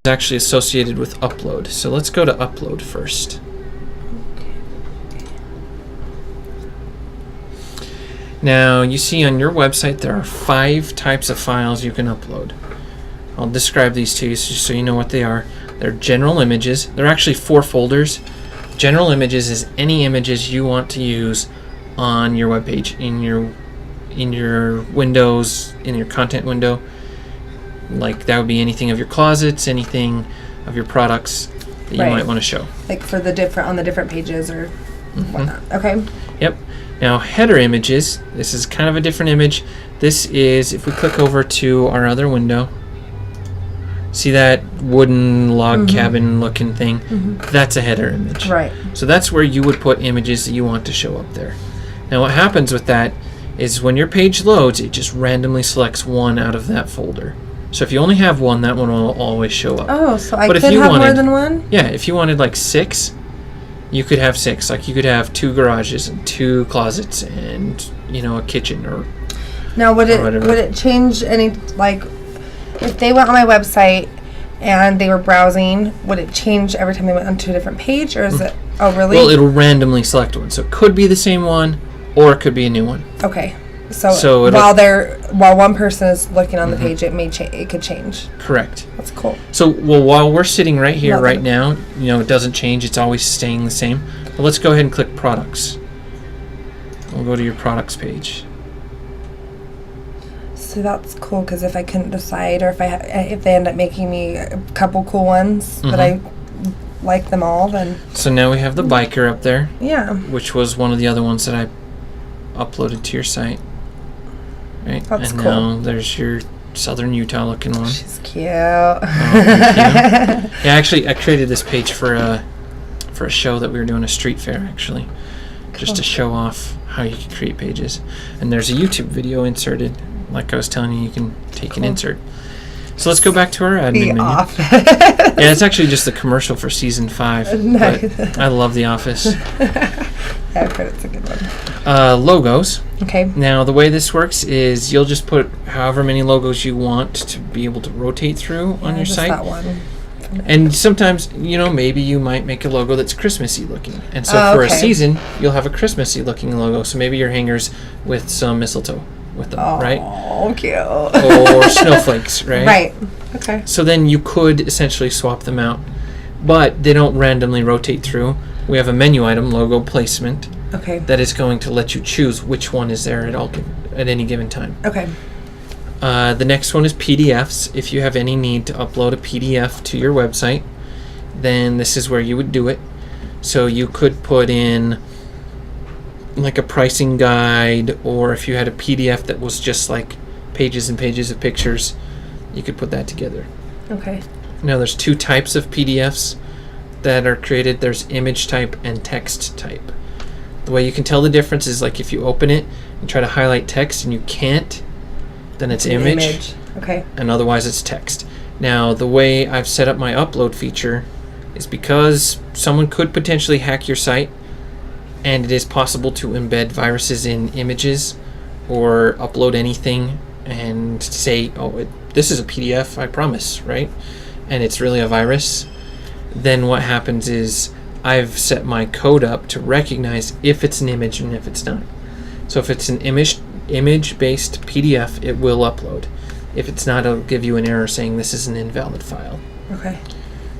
actually associated with upload. So let's go to upload first. Now you see on your website there are 5 types of files you can upload. I'll describe these to you just so you know what they are. They're general images. They're actually 4 folders. General images is any images you want to use on your web page, in your windows, in your content window. Like that would be anything of your closets, anything of your products that you might want to show. Like for the different pages or whatnot. Okay. Yep. Now header images, this is kind of a different image. This is, if we click over to our other window, see that wooden log cabin looking thing? That's a header image. Right. So that's where you would put images that you want to show up there. Now what happens with that is when your page loads, it just randomly selects one out of that folder. So if you only have one, that one will always show up. Oh, so I But could if you have wanted, more than one? Yeah, if you wanted like 6, you could have 6. Like you could have 2 garages and 2 closets and, a kitchen or Now would it change any, like if they went on my website and they were browsing, would it change every time they went onto a different page, or is it? Oh, really? Well, it'll randomly select one, so it could be the same one, or it could be a new one. Okay, so while one person is looking on the page, it could change. Correct. That's cool. So, while we're sitting right here, right now, it doesn't change; it's always staying the same. But let's go ahead and click Products. We'll go to your Products page. So that's cool, because if I couldn't decide, or if they end up making me a couple cool ones that I like them all, then... So now we have the biker up there. Yeah. Which was one of the other ones that I uploaded to your site. Right? That's and cool. now there's your Southern Utah looking one. She's cute. Oh, thank you. Yeah, actually, I created this page for a show that we were doing, a street fair, actually. Just to show off how you can create pages. And there's a YouTube video inserted. Like I was telling you, you can take an insert. So let's go back to our admin menu. Yeah, it's actually just the commercial for season 5. Nice. But I love The Office. Yeah, I've heard it's a good one. Logos. Okay. Now, the way this works is you'll just put however many logos you want to be able to rotate through on your just site. That one. And sometimes, maybe you might make a logo that's Christmassy looking. And so for a season, you'll have a Christmassy looking logo. So maybe your hangers with some mistletoe with them, right? Oh, cute. Or snowflakes, right? Right. Okay. So then you could essentially swap them out. But they don't randomly rotate through. We have a menu item, logo placement, that is going to let you choose which one is there at any given time. Okay. The next one is PDFs. If you have any need to upload a PDF to your website, then this is where you would do it. So you could put in like a pricing guide, or if you had a PDF that was just like pages and pages of pictures, you could put that together. Okay. Now there's 2 types of PDFs that are created. There's image type and text type. The way you can tell the difference is like if you open it and try to highlight text and you can't, then it's image. Okay. And otherwise it's text. Now the way I've set up my upload feature is because someone could potentially hack your site, and it is possible to embed viruses in images or upload anything and say, this is a PDF, I promise, right? And it's really a virus. Then what happens is I've set my code up to recognize if it's an image and if it's not. So if it's an image-based PDF, it will upload. If it's not, it'll give you an error saying this is an invalid file. Okay.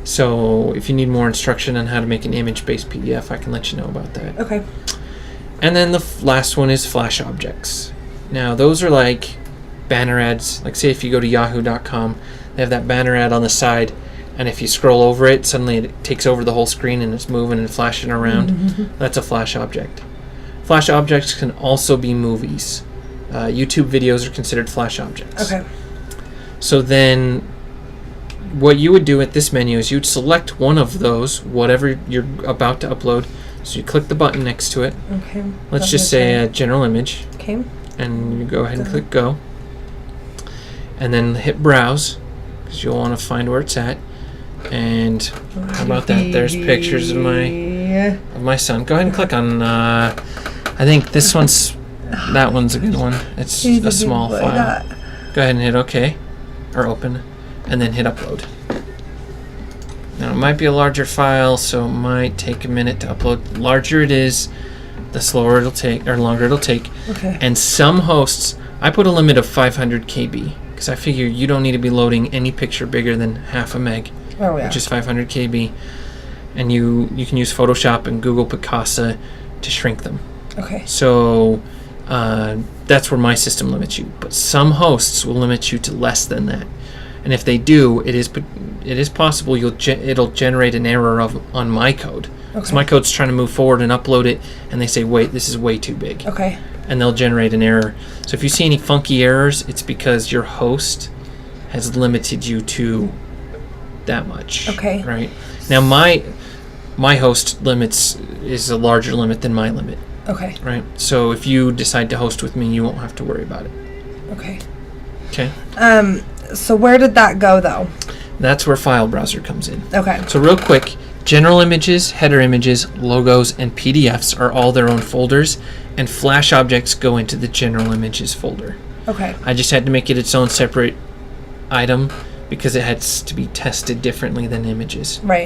So if you need more instruction on how to make an image-based PDF, I can let you know about that. Okay. And then the last one is Flash objects. Now those are like banner ads. Like say if you go to yahoo.com, they have that banner ad on the side, and if you scroll over it, suddenly it takes over the whole screen and it's moving and flashing around. That's a Flash object. Flash objects can also be movies. YouTube videos are considered Flash objects. Okay. So then what you would do at this menu is you'd select one of those, whatever you're about to upload. So you click the button next to it. Okay. Let's just say a general image. Okay. And you go ahead and click go. And then hit browse, because you'll want to find where it's at. And how about that? There's pictures of my son. Go ahead and click on, I think this one's, that one's a good one. It's a small file. Go ahead and hit OK, or open, and then hit upload. Now it might be a larger file, so it might take a minute to upload. The larger it is, the slower it'll take, or longer it'll take. Okay. And some hosts, I put a limit of 500 KB because I figure you don't need to be loading any picture bigger than half a meg, Oh yeah. which is 500 KB. And you can use Photoshop and Google Picasa to shrink them. Okay. So that's where my system limits you. But some hosts will limit you to less than that. And if they do, it is possible it'll generate an error on my code. Okay. So my code's trying to move forward and upload it, and they say, wait, this is way too big. Okay. And they'll generate an error. So if you see any funky errors, it's because your host has limited you to that much. Okay. Right? Now my host limits is a larger limit than my limit. Okay. Right? So if you decide to host with me, you won't have to worry about it. Okay. Okay? So where did that go though? That's where File Browser comes in. Okay. So real quick, general images, header images, logos, and PDFs are all their own folders, and Flash objects go into the general images folder. Okay. I just had to make it its own separate item because it has to be tested differently than images. Right.